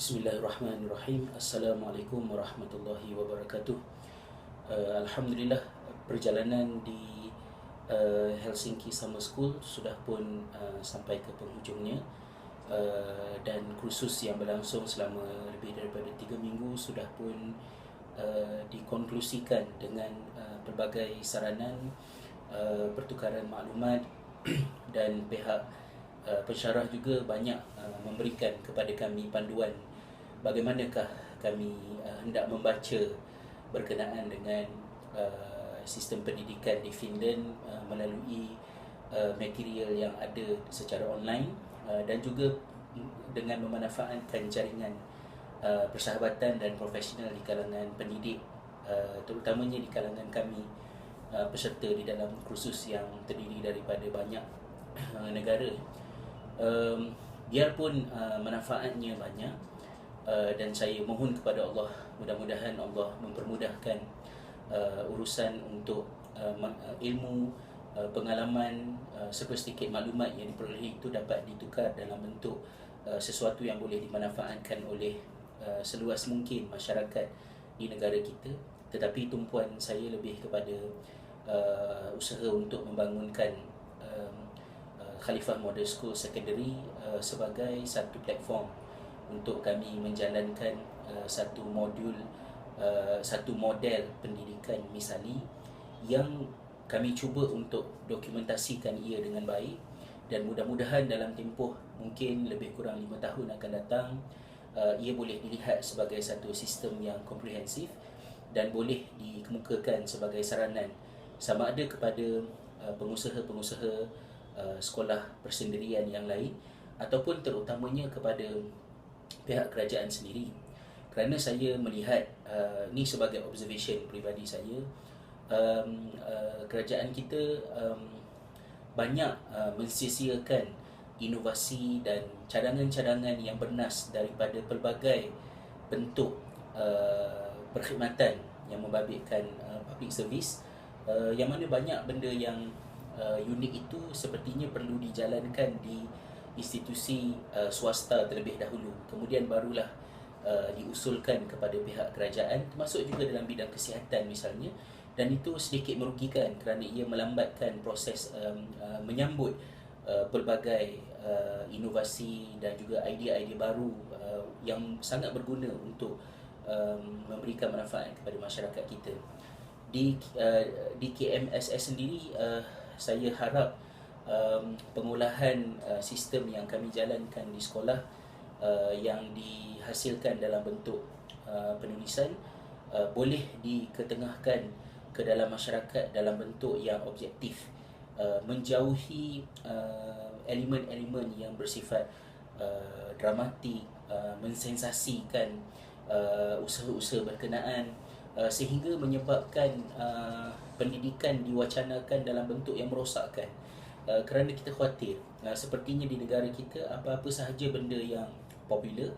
Bismillahirrahmanirrahim. Assalamualaikum warahmatullahi wabarakatuh. Alhamdulillah, perjalanan di Helsinki Summer School sudah pun sampai ke penghujungnya, dan kursus yang berlangsung selama lebih daripada 3 minggu sudah pun dikonklusikan dengan pelbagai saranan, pertukaran maklumat dan pihak pensyarah juga banyak memberikan kepada kami panduan bagaimanakah kami hendak membaca berkenaan dengan sistem pendidikan di Finland melalui material yang ada secara online, dan juga dengan memanfaatkan jaringan persahabatan dan profesional di kalangan pendidik, terutamanya di kalangan kami peserta di dalam kursus yang terdiri daripada banyak negara. Biarpun manfaatnya banyak, dan saya mohon kepada Allah, mudah-mudahan Allah mempermudahkan urusan untuk ilmu, pengalaman, sepersedikit maklumat yang diperolehi itu dapat ditukar dalam bentuk sesuatu yang boleh dimanfaatkan oleh seluas mungkin masyarakat di negara kita. Tetapi tumpuan saya lebih kepada usaha untuk membangunkan Khalifah Model School Secondary sebagai satu platform untuk kami menjalankan satu model pendidikan misali yang kami cuba untuk dokumentasikan ia dengan baik, dan mudah-mudahan dalam tempoh mungkin lebih kurang 5 tahun akan datang, ia boleh dilihat sebagai satu sistem yang komprehensif dan boleh dikemukakan sebagai saranan sama ada kepada pengusaha-pengusaha sekolah persendirian yang lain ataupun terutamanya kepada pihak kerajaan sendiri. Kerana saya melihat, ni sebagai observation peribadi saya, kerajaan kita banyak mensia-siakan inovasi dan cadangan-cadangan yang bernas daripada pelbagai bentuk perkhidmatan yang membabitkan public service, yang mana banyak benda yang unik itu sepertinya perlu dijalankan di institusi swasta terlebih dahulu, kemudian barulah diusulkan kepada pihak kerajaan, termasuk juga dalam bidang kesihatan misalnya, dan itu sedikit merugikan kerana ia melambatkan proses menyambut pelbagai inovasi dan juga idea-idea baru yang sangat berguna untuk memberikan manfaat kepada masyarakat kita. Di KMSS sendiri, saya harap pengolahan sistem yang kami jalankan di sekolah yang dihasilkan dalam bentuk penulisan boleh diketengahkan ke dalam masyarakat dalam bentuk yang objektif, menjauhi elemen-elemen yang bersifat dramatik, mensensasikan usaha-usaha berkenaan, sehingga menyebabkan pendidikan diwacanakan dalam bentuk yang merosakkan. Kerana kita khawatir sepertinya di negara kita apa-apa sahaja benda yang popular,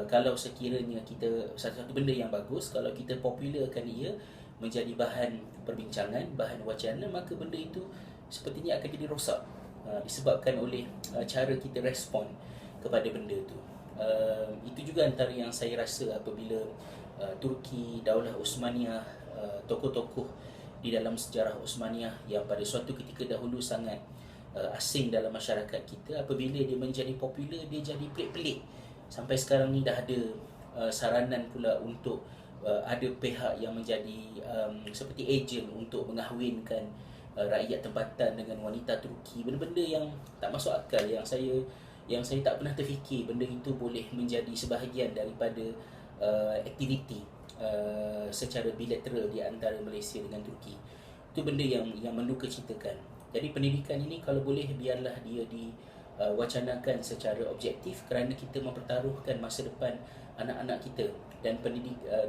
kalau sekiranya kita satu-satu benda yang bagus, kalau kita popularkan ia menjadi bahan perbincangan, bahan wacana, maka benda itu sepertinya akan jadi rosak disebabkan oleh cara kita respon kepada benda itu. Itu juga antara yang saya rasa apabila Turki, Daulah Osmaniyah, tokoh-tokoh di dalam sejarah Osmaniyah yang pada suatu ketika dahulu sangat asing dalam masyarakat kita, apabila dia menjadi popular, dia jadi pelik-pelik. Sampai sekarang ni dah ada saranan pula untuk ada pihak yang menjadi seperti ejen untuk mengahwinkan rakyat tempatan dengan wanita Turki, benda-benda yang tak masuk akal, yang saya tak pernah terfikir benda itu boleh menjadi sebahagian daripada aktiviti secara bilateral di antara Malaysia dengan Turki. Itu benda yang mendukacitakan. Jadi pendidikan ini kalau boleh biarlah dia diwacanakan secara objektif, kerana kita mempertaruhkan masa depan anak-anak kita, dan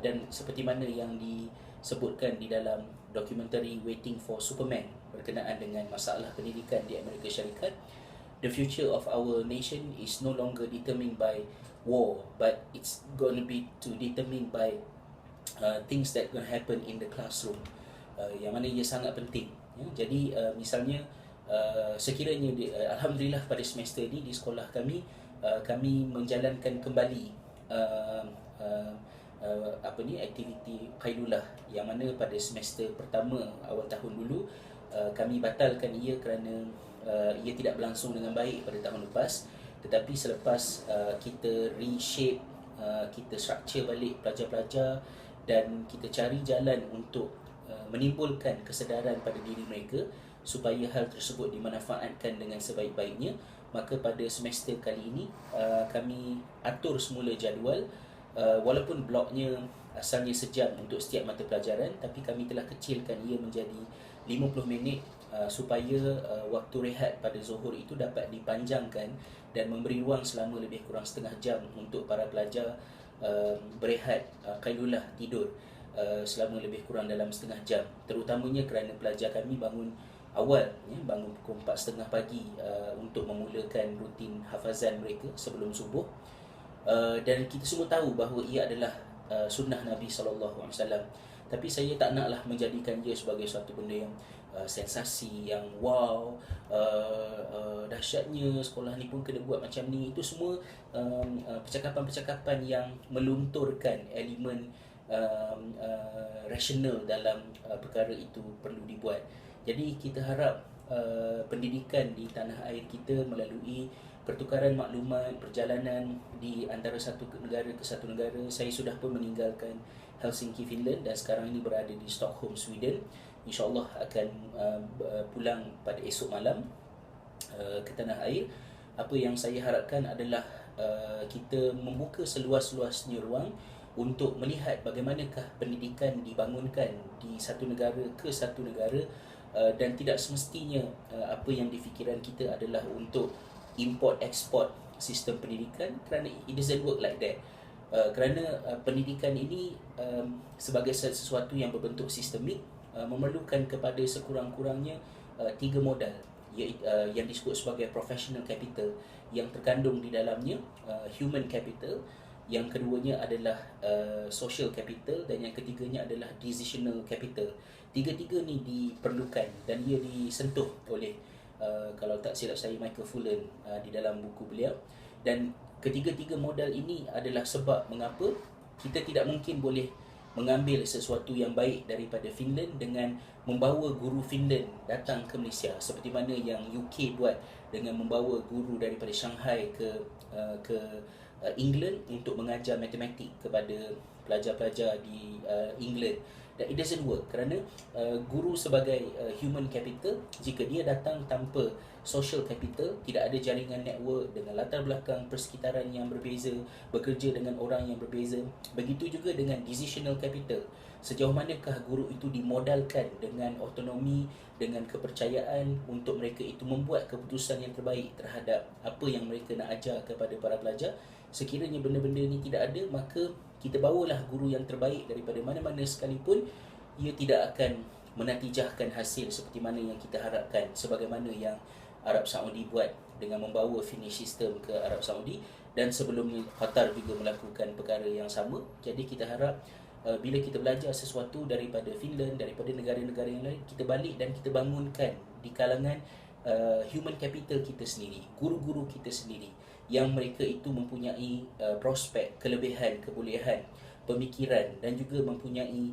dan seperti mana yang disebutkan di dalam dokumentari Waiting for Superman berkenaan dengan masalah pendidikan di Amerika Syarikat, the future of our nation is no longer determined by war, but it's going to be determined by things that going to happen in the classroom, yang mana ia sangat penting. Jadi misalnya sekiranya Alhamdulillah pada semester ini di sekolah kami menjalankan kembali uh, uh, aktiviti Qailulah, yang mana pada semester pertama awal tahun dulu kami batalkan ia kerana ia tidak berlangsung dengan baik pada tahun lepas. Tetapi selepas kita reshape, kita structure balik pelajar-pelajar dan kita cari jalan untuk menimbulkan kesedaran pada diri mereka supaya hal tersebut dimanfaatkan dengan sebaik-baiknya, maka pada semester kali ini kami atur semula jadual. Walaupun bloknya asalnya sejam untuk setiap mata pelajaran, tapi kami telah kecilkan ia menjadi 50 minit supaya waktu rehat pada zuhur itu dapat dipanjangkan dan memberi ruang selama lebih kurang setengah jam untuk para pelajar berehat, qailulah, tidur selama lebih kurang dalam setengah jam. Terutamanya kerana pelajar kami bangun awal, bangun pukul 4.30 pagi untuk memulakan rutin hafazan mereka sebelum subuh. Dan kita semua tahu bahawa ia adalah sunnah Nabi SAW. Tapi saya tak naklah menjadikan ia sebagai suatu benda yang sensasi, yang wow, dahsyatnya sekolah ni pun kena buat macam ni. Itu semua percakapan-percakapan yang melunturkan elemen rasional dalam perkara itu perlu dibuat. Jadi kita harap pendidikan di tanah air kita melalui pertukaran maklumat, perjalanan di antara satu negara ke satu negara. Saya sudah pun meninggalkan Helsinki, Finland dan sekarang ini berada di Stockholm, Sweden. InsyaAllah akan pulang pada esok malam ke tanah air. Apa yang saya harapkan adalah kita membuka seluas-luasnya ruang untuk melihat bagaimanakah pendidikan dibangunkan di satu negara ke satu negara, dan tidak semestinya apa yang difikiran kita adalah untuk import-export sistem pendidikan, kerana it doesn't work like that. Kerana pendidikan ini sebagai sesuatu yang berbentuk sistemik, memerlukan kepada sekurang-kurangnya 3 modal yang disebut sebagai professional capital yang terkandung di dalamnya, human capital, yang keduanya adalah social capital, dan yang ketiganya adalah decisional capital. Tiga-tiga ni diperlukan dan ia disentuh oleh kalau tak silap saya Michael Fullan di dalam buku beliau. Dan ketiga-tiga modal ini adalah sebab mengapa kita tidak mungkin boleh mengambil sesuatu yang baik daripada Finland dengan membawa guru Finland datang ke Malaysia, seperti mana yang UK buat dengan membawa guru daripada Shanghai ke England untuk mengajar matematik kepada pelajar-pelajar di England. Dan it doesn't work kerana guru sebagai human capital, jika dia datang tanpa social capital, tidak ada jaringan network dengan latar belakang persekitaran yang berbeza, bekerja dengan orang yang berbeza. Begitu juga dengan decisional capital. Sejauh manakah guru itu dimodalkan dengan autonomi, dengan kepercayaan untuk mereka itu membuat keputusan yang terbaik terhadap apa yang mereka nak ajar kepada para pelajar. Sekiranya benda-benda ini tidak ada, maka kita bawalah guru yang terbaik daripada mana-mana sekalipun, ia tidak akan menatijahkan hasil seperti mana yang kita harapkan, sebagaimana yang Arab Saudi buat dengan membawa Finnish system ke Arab Saudi, dan sebelumnya Qatar juga melakukan perkara yang sama. Jadi kita harap bila kita belajar sesuatu daripada Finland, daripada negara-negara yang lain, kita balik dan kita bangunkan di kalangan human capital kita sendiri, guru-guru kita sendiri, yang mereka itu mempunyai prospek, kelebihan, kebolehan, pemikiran dan juga mempunyai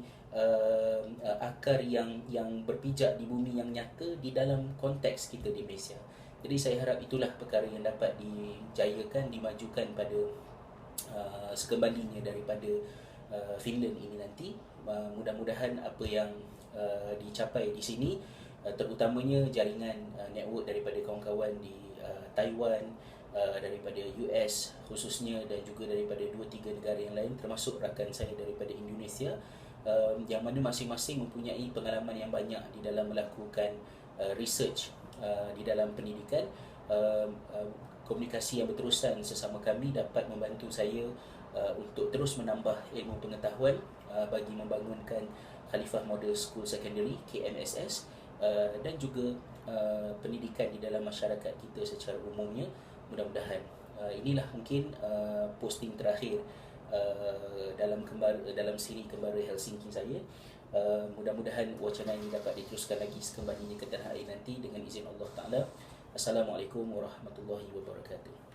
akar yang berpijak di bumi yang nyata di dalam konteks kita di Malaysia. Jadi saya harap itulah perkara yang dapat dijayakan, dimajukan pada sekembalinya daripada Finland ini nanti. Mudah-mudahan apa yang dicapai di sini, terutamanya jaringan network daripada kawan-kawan di Taiwan, daripada US khususnya, dan juga daripada 2-3 negara yang lain, termasuk rakan saya daripada Indonesia, yang mana masing-masing mempunyai pengalaman yang banyak di dalam melakukan research di dalam pendidikan. Komunikasi yang berterusan sesama kami dapat membantu saya untuk terus menambah ilmu pengetahuan bagi membangunkan Khalifah Model School Secondary KMSS, dan juga pendidikan di dalam masyarakat kita secara umumnya. Mudah-mudahan inilah mungkin posting terakhir dalam siri Kembara Helsinki saya. Mudah-mudahan wacana ini dapat diteruskan lagi sekembalinya ke tanah air nanti dengan izin Allah Ta'ala. Assalamualaikum warahmatullahi wabarakatuh.